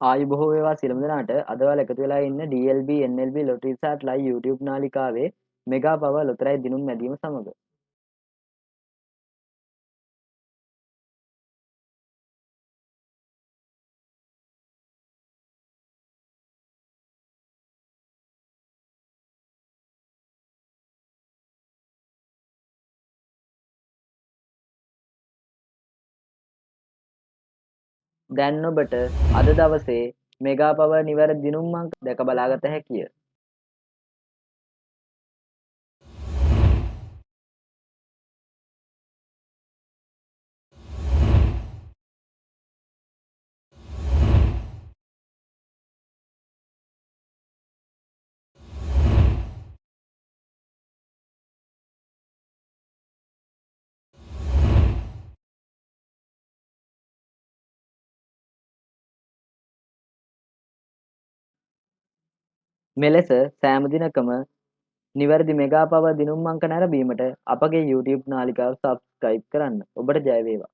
ආයුබෝව වේවා සියලුම දෙනාට. අද ඔයාලා එකතු වෙලා ඉන්නේ DLB NLB ලොටරි සාට් ලයිව් YouTube නාලිකාවේ මෙගා පවර් ලොතරැයි දිනුම් මැදීම සමග. දැන් ඔබට අද දවසේ මෙගා පවර් නිවැරදි දිනුම් අංක දැක බලාගත හැකිය. මෙලෙස සෑම දිනකම නිවැරදි මෙගා පවර් දිනුම් අංක නැරඹීමට අපගේ YouTube නාලිකාව සබ්ස්ක්‍රයිබ් කරන්න. ඔබට ජය වේවා.